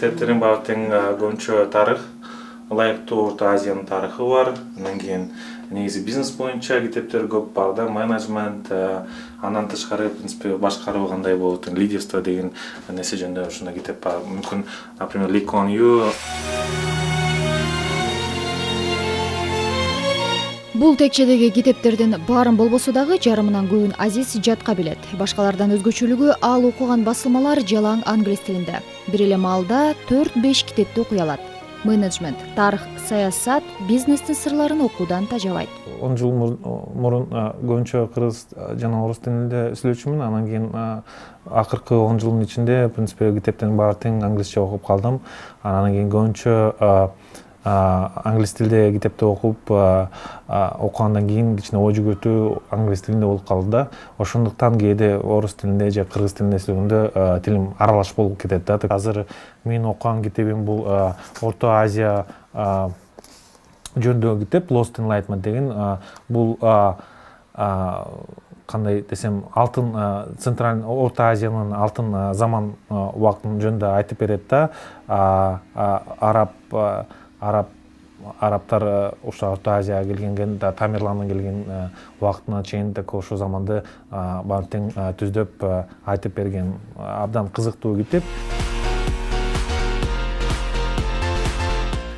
китептерин баары тең көбүнчө тарых, ылайыктуу Орто Азиянын тарыхы бар. Анан кийин негизи бизнес боюнча китептер көп бар да, менеджмент, андан тышкары, в принципе, башкаруу кандай болот, лидерство деген нерсе жөнүндө ушундай китеп бар. Мүмкүн, например, Ли Куан Ю. Бул текчедеги китептердин баарын болбосо дагы жарымынан көбүн Азиз жатка билет. Башкалардан өзгөчөлүгү ал окуган басылмалар жалаң англис тилинде. Бир эле маалда 4-5 китепти окуй алат. Менеджмент, тарых, саясат, бизнестин сырларын окуудан тажабайт. 10 жыл мурун көбүнчө кыргыз жана орус тилинде сүйлөчүмүн. Анан кийин акыркы 10 жылдын ичинде, в принципе, китептердин баары тең англисче окуп калдым. Анан кийин көбүнчө англис тилде китепти окуп, окугандан кийин кичине ой жүгүртүү англис тилинде болуп калды да. Ошондуктан кээде орус тилинде же кыргыз тилинде сүйлөгөндө тилим аралаш болуп кетет да. Азыр мен окуган китебим бул Орто Азия жөнүндөгү китеп, Lost Enlightenment деген. Бул кандай десем, алтын центральный Орто Азиянын алтын заман убактын жөнүндө айтып берет да. Арабтар ошо Орто Азияга келген, Тамерландын келген убактына чейин ошо заманды баары тең түздөп айтып берген абдан кызыктуу китеп.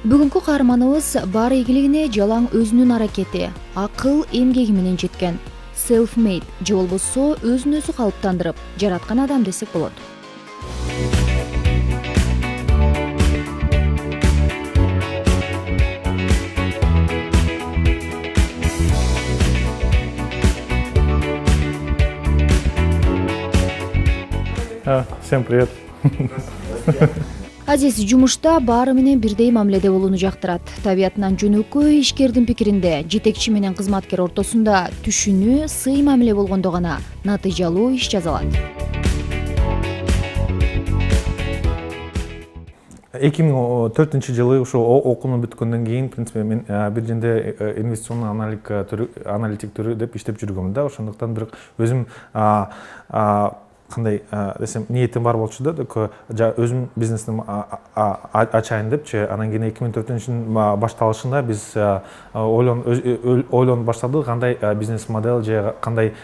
Бүгүнкү каарманыбыз бар ийгилигине жалаң өзүнүн аракети, акыл, эмгеги менен жеткен. Self-made же болбосо өзүн өзү калыптандырып жараткан адам десек болот. Всем привет. Азиз жумушта баары менен бирдей мамиледе болууну жактырат. Табиятынан жөнөкөй ишкердин пикиринде жетекчи менен кызматкер ортосунда түшүнүү, сый мамиле болгондо гана натыйжалуу иш жаза алат. 2004-жылы ушу окууну бүткөндөн кийин, в принципе, мен бир жерде инвестиционный аналитик түрү деп иштеп жүргөмүн да. Ошондуктан бирок өзүм кандай десем ниетим бар болчу да, өзүм бизнесим ачайын депчи. Анан кийин 2004-жылдын башталышында биз ойлонуп баштадык, кандай бизнес модель же кандай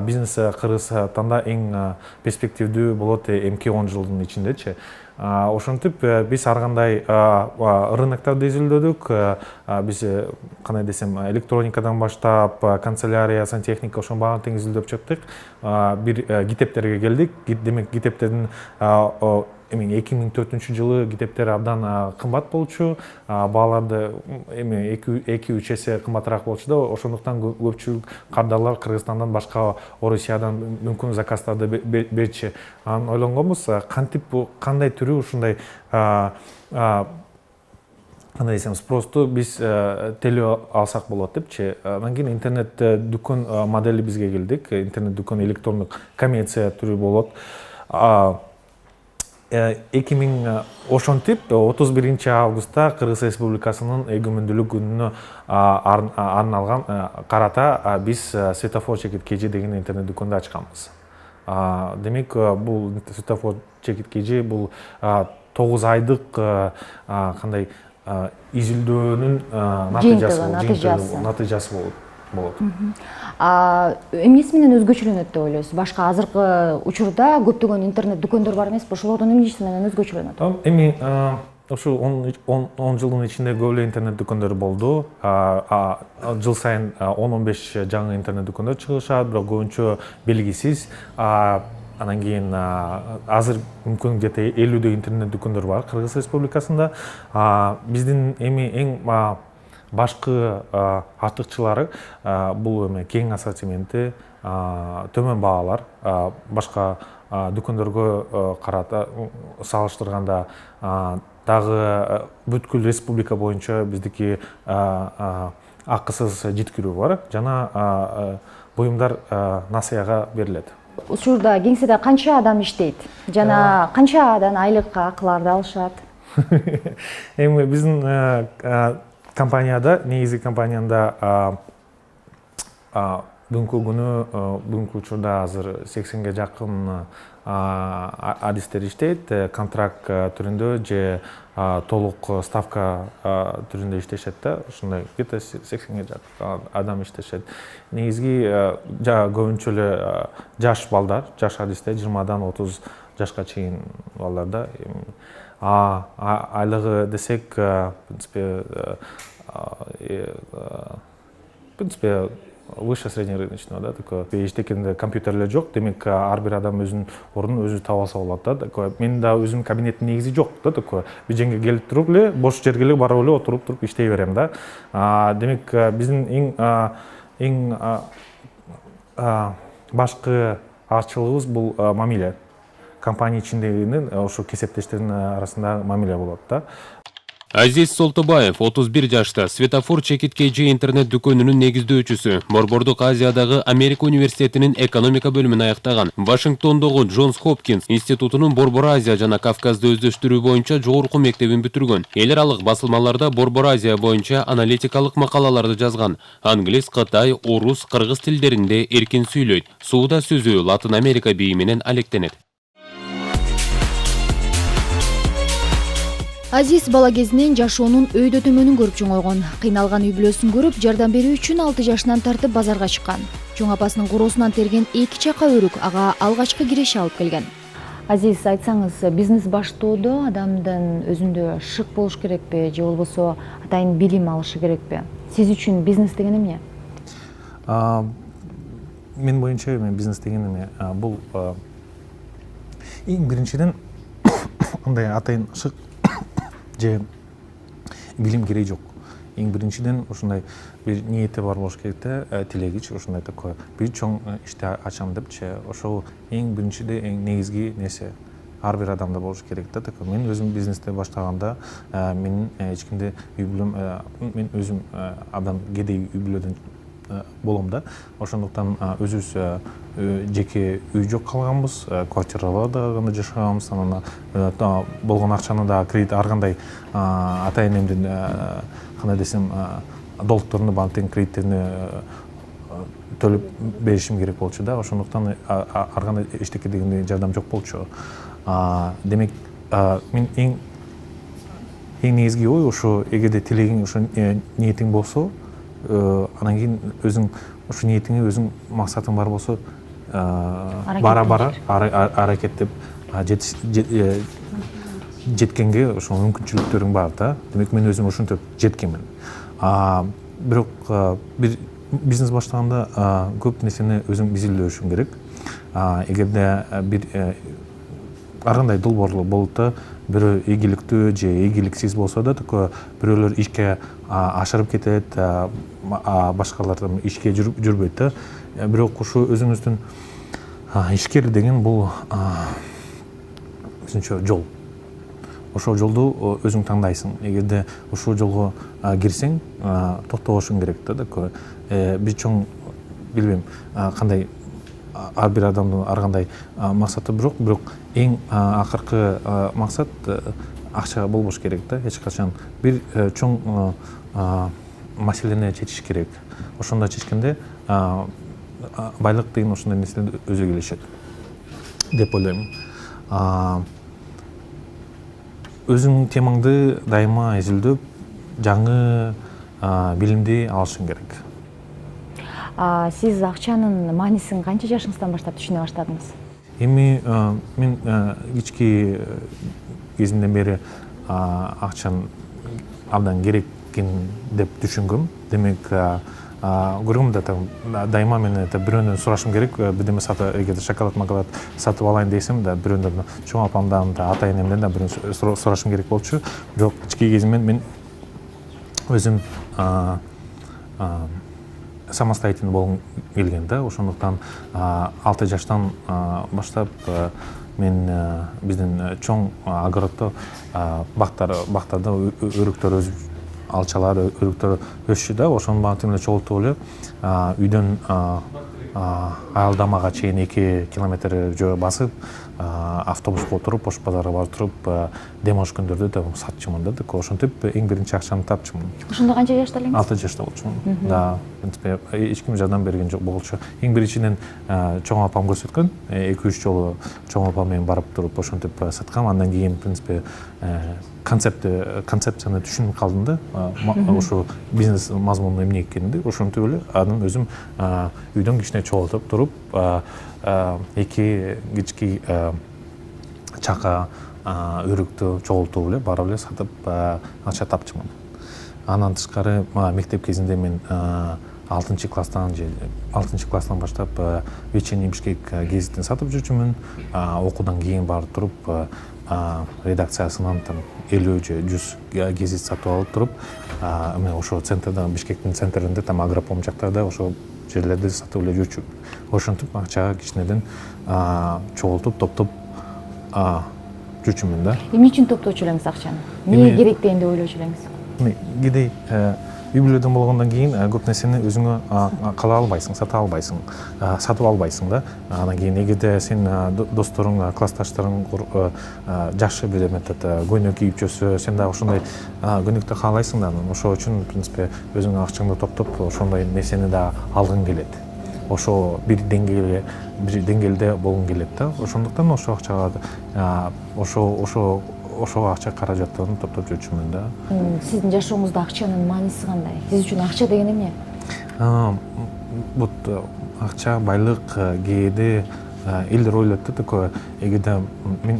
бизнес Кыргызстанда эң перспективдүү болот эмки 10 жылдын ичиндечи. Ошентип биз ар кандай рыноктарды изилдөөдүк. Биз кандай десем электроникадан баштап канцелярия, сантехника ошонун баарын тең изилдөп чыктык. Бир китептерге келдик. Демек китептердин 2004-жылы китептер абдан кымбат болчу. Бааларды 2-3 эсе кымбатыраак болчу да. Ошондуктан көпчүлүк кардарлар Кыргызстандан башка Орусиядан мүмкүн заказдарды берчи. Анан ойлонгонбуз, кантип кандай түрү ушундай кандай десем спросту биз телөө алсак болот депчи. Анан кийин интернет дүкөн модели бизге келдик. Интернет дүкөн электрондук коммерция түрү болот. 2000 ошентип 31 августта Кыргыз Республикасынын эгемендүүлүк күнүнө арналган карата биз Светофор Чекит KG деген интернет дүкөндү ачканбыз. Демек бул Светофор Чекит KG бул 9 айдык кандай изилдөөнүн натыйжасы болот. Эмнеси менен өзгөчөлөнөт деп ойлойсуз? Башка азыркы учурда көптөгөн интернет дүкөндөр бар эмеспи? Ошолордон эмнеси менен өзгөчөлөнөт? Эми ушу 10 жылдын ичинде көп эле интернет дүкөндөр болду. Жыл сайын 10-15 жаңы интернет дүкөндөр чыгышат, бирок көбүнчө белгисиз. Анан кийин азыр мүмкүн где-то 50 интернет дүкөндөр бар Кыргыз Республикасында. Биздин эми эң башкы артыкчылары бул эме кең ассортименти, төмөн баалар, башка дүкөндөргө карата салыштырганда дагы бүткүл республика боюнча биздики акысыз жеткирүү бар жана буюмдар насыяга берилет. Учурда кеңседе канча адам иштейт? Жана канчадан айлык акыларды алышат? Эми биздин компанияда, негизи компаниямда бүгүнкү күнү бүгүнкү учурда азыр 80ге жакын адистер иштейт, контракт түрүндө же толук ставка түрүндө иштешет да, ушундай где-то 80ге жакын адам иштешет. Негизги көбүнчө эле жаш балдар, жаш адистер 20дан 30 жашка чейин балдарда. Айлыгы десек, в принципе, выше среднерыночного, да, такое. Эчтекенде компьютерлер жок, демек ар бир адам өзүнүн ордун өзү таба алса болот да, такое. Менин да өзүмдүн кабинеттин негизи жок да, такое. Бир жерге келип туруп эле, бош жерге эле барып эле отуруп иштей берем да. Демек биздин эң башкы ачылыгыбыз бул мамиле. Компания ичиндегинин ошо кесептештердин арасында мамиле болот да. Азиз Солтобаев 31 жашта, Светофор чекиткейчи интернет дүкөнүнүн негиздөөчүсү. Борбордук Азиядагы Америка университетинин экономика бөлүмүн аяктаган. Вашингтондогу Джонс Хопкинс институтунун Борбор Азия жана Кавказды өздөштүрүү боюнча жогорку мектебин бүтүргөн. Эл аралык басылмаларда Борбор Азия боюнча аналитикалык макалаларды жазган. Англис, Кытай, орус, кыргыз тилдеринде эркин сүйлөйт. Сууда сөзү Латын Америка бийи менен алектенет. Азиз бала кезинен жашоонун өйдө төмөнүн көрүп чоңойгон. Кыйналган үй бүлөсүн көрүп, жардам берүү үчүн 6 жашынан тартып базарга чыккан. Чоң апасынын короосунан терген 2 чака өрүк ага алгачкы киреше алып келген. Азиз, айтсаңыз, бизнес баштоодо адамдын өзүндө шык болуш керекпи же болбосо атайын билим алышы керекпи? Сиз үчүн бизнес деген эмне? Мен боюнча бизнес деген эмне? Бул эң биринчиден андай атайын шык же билим кереги жок. Эң биринчиден ушундай бир ниети бар болуш керек да, тилегич ушундай такой бир чоң ишти ачам депчи. Ошол эң биринчиде эң негизги нерсе ар бир адамда болуш керек да. Такой мен өзүм бизнести баштаганда менин эч кимде үй бүлөм, мен өзүм абдан кедей үй бүлөдөн болом да. Ошондуктан өзүбүз жеке үй жок калганбыз, квартираларда гана жашаганбыз. Анан болгон акчаны да кредит ар кандай ата энемдин кандай десем долгторуну, банктын кредиттерине төлөп беришим керек болчу да. Ошондуктан ар кандай эчтеке дегенде жардам жок болчу. Демек мен эң негизги ой ошо, эгерде тилегиң, ошо ниетиң болсо, анан кийин өзүң ошо ниетиңе өзүң максатың бар болсо, бара аракеттеп жеткенге ошо мүмкүнчүлүктөрүң бар да. Демек мен өзүм ошентип жеткенмин. Бирок бир бизнес баштаганда көп нерсени өзүң изилдөөшүң керек. Эгерде бир ар кандай долбоорлор болот да, бирөө ийгиликтүү же ийгиликсиз болсо да, такое бирөөлөр ишке ашырып кетет, башкалар ишке жүрбөйт да. Бирок ушу өзүңүздүн ишкер деген бул өзүнчө жол. Ошол жолду өзүң тандайсың. Эгерде ушул жолго кирсең, токтобошуң керек да, такое. Бир чоң билбейм кандай ар бир адамдын ар кандай максаты бирок эң акыркы максат акча болбош керек да. Эч качан бир чоң маселени чечиш керек. Ошондо чечкенде байлык деген ошондой нерселер өзү келишет деп ойлойм. Өзүң темаңды дайыма изилдөп, жаңы билимди алышың керек. Сиз акчанын маанисин канча жашыңыздан баштап түшүнө баштадыңыз? Эми мен кички кезимден бери акчанын абдан керекин деп түшүнгөм. Демек көргөм да дайыма мен бирөөнөн сурашым керек. Бирдеме сатып, эгерде шоколад сатып алайын десем да, бирөөнөн чоң апамдан да, ата энемден да бирөөнөн сурашым керек болчу. Бирок кички кезимден мен өзүм самостоятельный болгум келген да. Ошондуктан 6 жаштан баштап мен биздин чоң огороддо бактарда өрүктөр өсүп, алчалар, өрүктөр өсчү да. Ошону баатым эле чогултуп эле үйдөн аялдамага чейин 2 километр жөө басып, автобуска отуруп ош базарга барып туруп дем алыш күндөрдө да сатчумун да, ошентип эң биринчи акчамды тапчумун. Ошондо канча жашта элеңиз? 6 жашта болчумун. Да, в принципе, эч ким жардам берген жок болчу. Эң биринчиден чоң апам көрсөткөн, 2-3 жолу чоң апам менен барып туруп ошентип саткам. Андан кийин, в принципе, концепцияны түшүнүп калдым да. Ошо бизнес мазмуну эмне экенин, ошентип эле анан өзүм үйдөн кичине чогултуп туруп, эки кички чака өрүктү чогултуп эле барып эле сатып акча тапчумун. Андан тышкары мектеп кезинде мен 6 класстан баштап Вечерний Бишкек гезитин сатып жүрчүмүн. Окуудан кийин барып туруп редакциясынан 50-100 гезит сатып алып туруп, мен ошо центрда, Бишкектин центринде, агропром жактарда ошо жерлерди сатып эле жүрчүмүн. Ошентип акча кичинеден чогултуп, топтоп жүрчүмүн да. Эмне үчүн топточу элеңиз акчаны? Эмне керек деген деп ойлочу элеңиз? Кедей үй бүлөдөн болгондон кийин көп нерсени өзүңө кыла албайсың, сата албайсың, сатып албайсың да. Анан кийин эгерде сен досторуң, классташтарың жакшы бир көйнөк кийип жүрсө, сен да ошондой көйнөктү каалайсың да. Ошол үчүн, в принципе, өзүңө акчаңды топтоп, ошондой нерсени да алгың келет. Ошо бир деңгээлде болгуң келет да. Ошондуктан ошо акчага ошо акча каражаттарын топтоп жүрчүмүн да. Сиздин жашооңузда акчанын мааниси кандай? Сиз үчүн акча деген эмне? Вот акча, байлык кээде элдер ойлойт да, такое, эгерде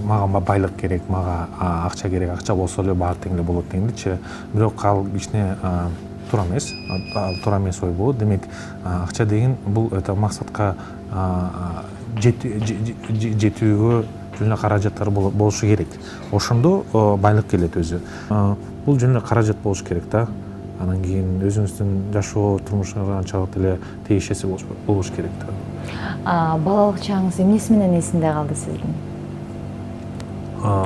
мага байлык керек, мага акча керек, акча болсо эле баары тең эле болот дегендичи. Бирок ал кичине туура эмес ой болот. Демек, акча деген бул максатка жетүүгө жөн эле каражаттар болушу керек. Ошондо байлык келет өзү. Бул жөн эле каражат болуш керек да. Анан кийин өзүңүздүн жашоо турмушуңузга анчалык деле тиешеси болуш керек да. Балалык чагыңыз эмнеси менен эсинде калды сиздин?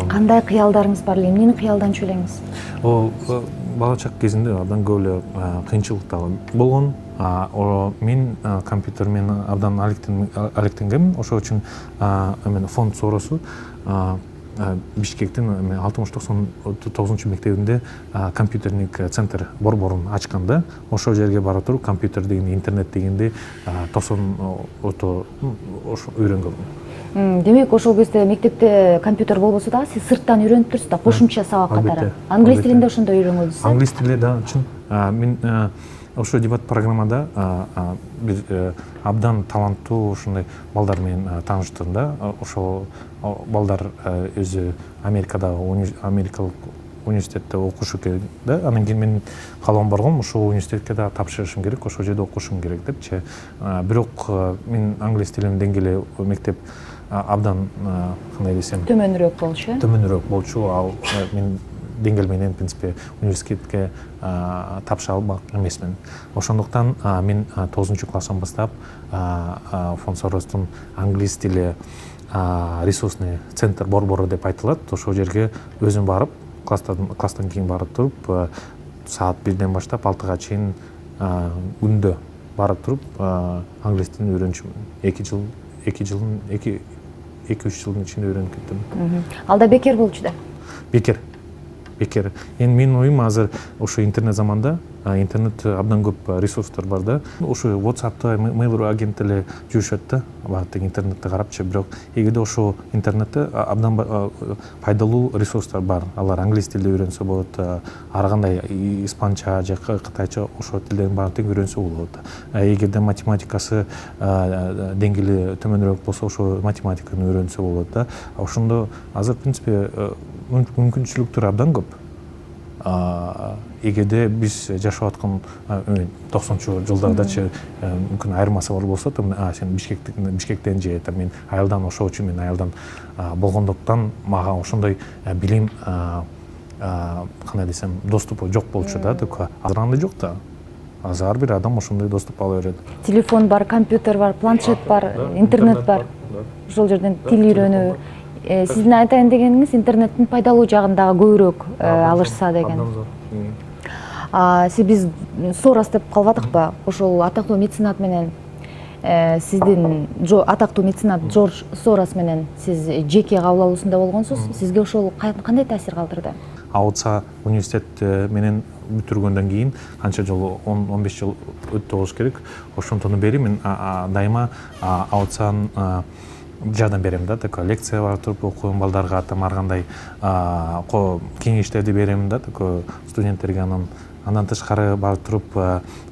Кандай кыялдарыңыз бар эле? Эмнени кыялданчу элеңиз? Бала чак кезинде абдан көп эле кыйынчылыктар болгон. Мен компьютер менен абдан алектенгенмин. Ошол үчүн фонд сооросу Бишкектин 60-99 мектебинде компьютерник центр борборун ачканда, ошол жерге бара туруп компьютер дегенди, интернет дегенди тосун ошо үйрөнгөнмүн. Демек, ошол кезде мектепте компьютер болбосо дагы сиз сырттан үйрөнүп турсуз да, кошумча сабак катары. Англис тилинде ошондой үйрөнгөнсүз? Англис тили да, чын. Мен ошо дебат программада бир абдан таланттуу ошондой балдар менен тааныштым да. Ошол балдар өзү америкалык университетте окушу керек да. Анан кийин менин каалоом бар го, ошол университетке да тапшырышым керек, ошол жерде окушум керек депчи. Бирок мен англис тилинин деңгээли мектеп абдан, кандай десем, төмөнүрөөк болчу. Төмөнүрөөк болчу. Ал мен деңгээл менен, в принципе, университетке тапша албак эмесмин. Ошондуктан мен 9 класстан баштап фонд сооростун англис тили ресурсный центр борбору деп айтылат. Ошол жерге өзүм барып, класстан кийин барып туруп, саат 1-ден баштап 6-га чейин күндө барып туруп англис тилин үйрөнчүмүн. 2-3 жылдын ичинде үйрөнүп кеттим. Алда бекер болчу да? Бекер. Эми менин оюм азыр ошо интернет заманда, интернет абдан көп ресурстар бар да. Ошо WhatsApp'та, Mail.ru агент эле жүрүшөт да, баардык интернетти карапчы. Бирок эгерде ошо интернетте абдан пайдалуу ресурстар бар. Алар англис тилде үйрөнсө болот, ар кандай испанча же кытайча ошо тилдердин баарын тең үйрөнсө болот. Эгерде математикасы деңгээли төмөнүрөөк болсо, ошо математиканы үйрөнсө болот да. Ошондо азыр, в принципе, мүмкүнчүлүктөр абдан көп. Эгерде биз жашап аткан 90 жылдардачы мүмкүн айырмасы бар болсо, сен Бишкектен же мен айылдан, ошол үчүн мен айылдан болгондуктан мага ошондой билим, кандай десем, доступу жок болчу да. Азыр андай жок да. Азыр ар бир адам ошондой доступ ала берет. Телефон бар, компьютер бар, планшет бар, интернет бар. Ошол жерден тил үйрөнүү. Сиздин айтайын дегениңиз интернеттин пайдалуу жагын дагы көбүрөөк алышса деген. Биз соорас деп калбадыкпы? Ошол атактуу меценат менен сиздин атактуу меценат Джордж Сорос менен сиз жеке кабыл алуусунда болгонсуз. Сизге ошол кандай таасир калтырды? Ауытса университет менен бүтүргөндөн кийин канча жыл 10-15 жыл өттү болуш керек. Ошондон бери мен дайыма Ауытсан жардам берем да, такой лекция бар туруп окуйм, балдарга там ар кандай кеңештерди берем да, такой студенттерге. Андан тышкары барып туруп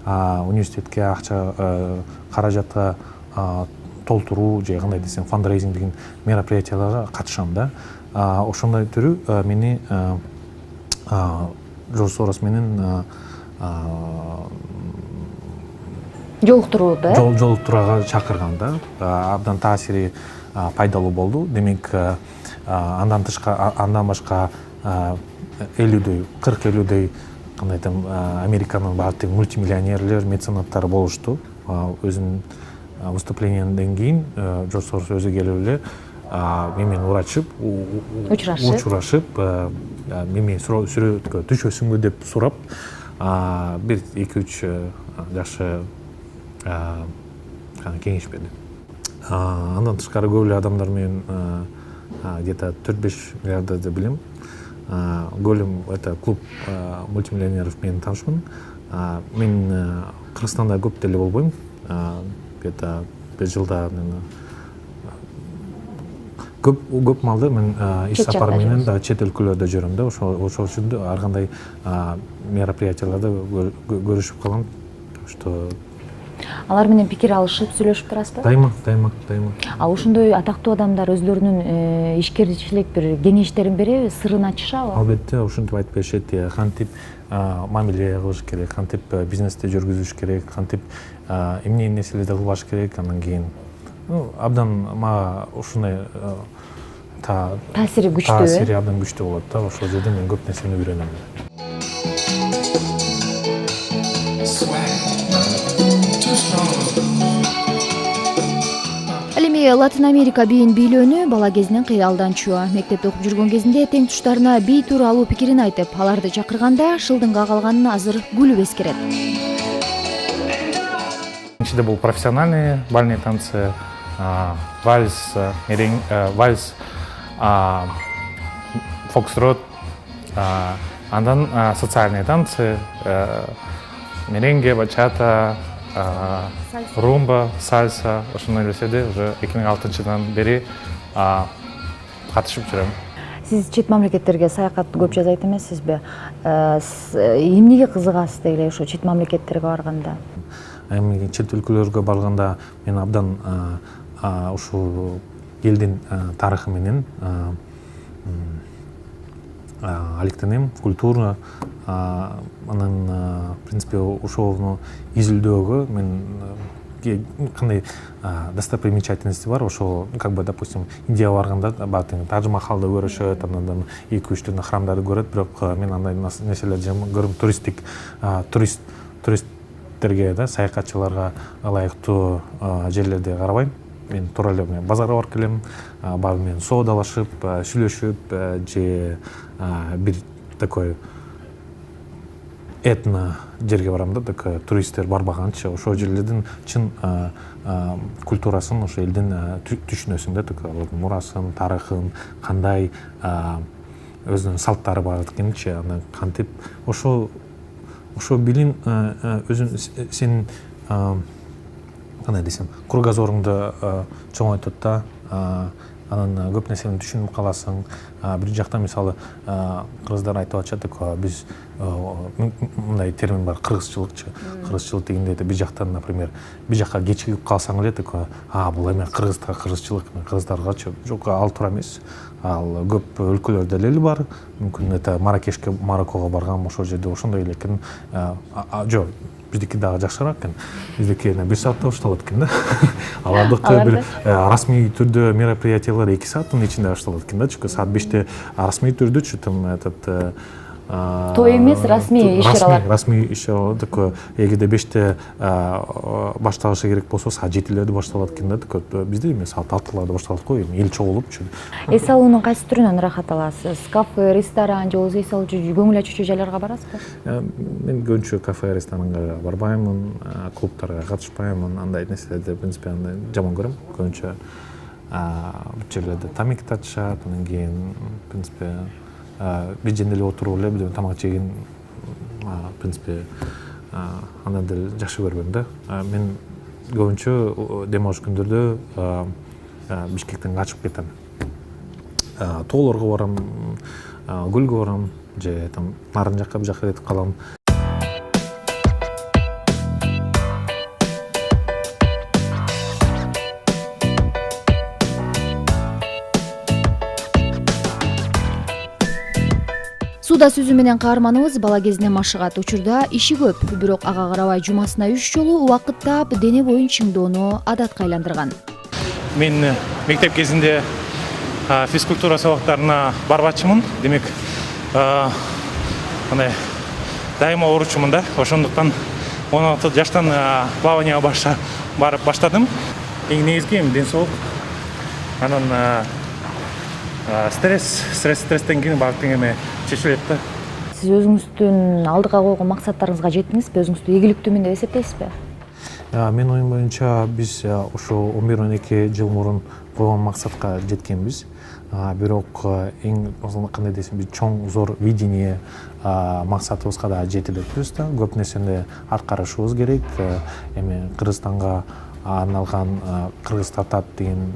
университетке акча каражатка толтуруу же кандай десем фандрейзинг деген мероприятияларга катышам да. Ошондой түрү мени Джордж Сорос менен жолуктурууга чакырган да. Абдан таасири пайдалуу болду. Демек андан башка 40-50 кандай айтам, Американын баардык мультимиллионерлер, меценаттар болушту. Өзүнүн выступленияден кийин Джордж Сорос өзү келип эле менен учурашып, мени сүрөткө түшөсүңбү деп сурап, бир 2-3 жакшы кеңеш берди. Андан тышкары көп эле адамдар менен где-то 4-5 миллиардарды билем. Голем это клуб мультимиллионеров менен таанышмын. Мен Кыргызстанда көп деле болбойм. Где-то 5 жылда көп малда мен иш сапар менен чет өлкөлөрдө жүрөм да. Ошол үчүн ар кандай мероприятияларда көрүшүп калам. Что Алар менен пикир алышып, сүйлөшүп турасызбы? Дайыма. Ал ошондой атактуу адамдар өздөрүнүн ишкерчилик бир кеңештерин береби, сырын ачышабы? Албетте, ошентип айтып беришет. Кантип мамиле кылыш керек, кантип бизнести жүргүзүш керек, кантип эмне нерселерди кылбаш керек. Андан кийин абдан мага ушундай таасири күчтүү. Таасири абдан күчтүү болот да. Ошол жерде мен көп нерсени үйрөнөм. Ал эми Латин Америка бийин бийлөөнү бала кезинен кыялданчу. Мектепте окуп жүргөн кезинде тең туштарына бий тууралуу пикирин айтып, аларды чакырганда шылдыңга калганын азыр күлүп эскерет. Биринчиде бул профессиональный бальные танцы, вальс, фокстрот, андан социальные танцы, меренге, бачата, румба, сальса, ошондой нерседе уже 2006-жылдан бери катышып жүрөм. Сиз чет мамлекеттерге саякатты көп жасайт эмессизби? Эмнеге кызыгасыз деле ошо чет мамлекеттерге барганда? Эми чет өлкөлөргө барганда мен абдан ушул элдин тарыхы менен алектенем, культура, анан в принципе ошону изилдөөгө мен кандай достопримечательности бар. Ошо как бы допустим Индияга барганда баатың Тадж-Махалды көрүшөт, андан 2-3 храмдарды көрөт, бирок мен андай нерселерди көрүм. Туристтерге да, саякатчыларга ылайыктуу жерлерди карабайм. Мен туура эле базарга барып келем, барып менен соодалашып, сүйлөшүп, же бир такой этно жерге барам да, такой туристтер барбаганчы, ошол жерлердин чын культурасын, ошо элдин түшүнөсүң да, такой мурасын, тарыхын, кандай өзүнүн салттары бар экенчи, анан кантип ошо билим өзүн сенин кандай десем, кругозоруңду чоңойтот да, анан көп нерсени түшүнүп каласың. Бир жакта мисалы кыргыздар айтып атышат, биз мындай термин бар, кыргызчылыкчы. Кыргызчылык дегенде бир жактан, например, бир жакка кечигип калсаң эле бул эме кыргызчылык, кыргыздаргачы. Жок, ал туура эмес. Ал көп өлкөлөрдө эле бар. Мүмкүн это Маракешке, Мароккого барган, ошол жерде ошондой эле экен. Жок, биздики дагы жакшыраак экен. Биздики 1 саатта башталат экен да. Алардыкы бир расмий түрдө мероприятиялар 2 сааттын ичинде башталат экен да. Чүнкү саат 5те расмий түрдө там этот той эмес, расмий иш-чаралар. Расмий иш-чаралар такой эгерде 5-те башталышы керек болсо саат 7-лерде башталат экен да, такой бизде эми саат 6-ларда башталат го, эми эл чогулупчу. Эс алуунун кайсы түрүнөн ырахат аласыз? Кафе, ресторан же болбосо эс алуучу көңүл ачуучу жайларга барасызбы? Мен көбүнчө кафе, ресторанга барбаймын, клубтарга катышпаймын, андай нерселерди принципе андай жаман көрөм. Көбүнчө бул жерлерде тамеки тартышат, анан кийин принципе бир жерде эле отуруп эле бир тамак жеген принципе андан деле жакшы көрбөйм да. Мен көбүнчө дем алыш күндөрдө Бишкектен качып кетем. Тоолорго барам, гүлгө барам, же там нарын жакка бир жакка кетип калам. Сууда сүзүү менен каарманыбыз бала кезинен машыгат. Учурда иши көп, бирок ага карабай жумасына 3 жолу убакыт таап дене боюн чыңдоону адатка айландырган. Мен мектеп кезинде физкультура сабактарына барбачымын. Демек, андай дайыма ооручумун да. Ошондуктан 16 жаштан плаванияга барып баштадым. Эң негизги эми ден соолук. Анан стресстен кийин баардык эме чечилет да. Сиз өзүңүздүн алдыга койгон максаттарыңызга жеттиңизби? Өзүңүздү ийгиликтүүмүн деп эсептейсизби? Мен оюм боюнча биз ушу 11-12 жыл мурун койгон максатка жеткенбиз. Бирок эң кандай десем, биз чоң зор видение максатыбызга да жете элекпиз да. Көп нерсени аткарышыбыз керек. Эми Кыргызстанга арналган Кыргыз стартап деген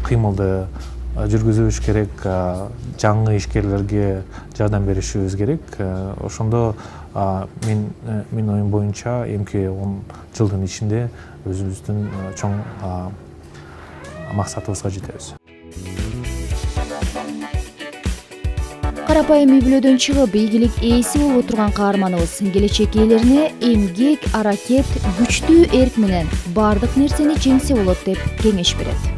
кыймылды жүргүзүш керек, жаңы ишкерлерге жардам беришибиз керек. Ошондо мен оюм боюнча эмки 10 жылдын ичинде өзүбүздүн чоң максатыбызга жетебиз. Карапайым үй бүлөдөн чыгып, ийгилик ээси болуп отурган каарманыбыз келечек ээлерине эмгек, аракет, күчтүү эрк менен бардык нерсени жеңсе болот деп кеңеш берет.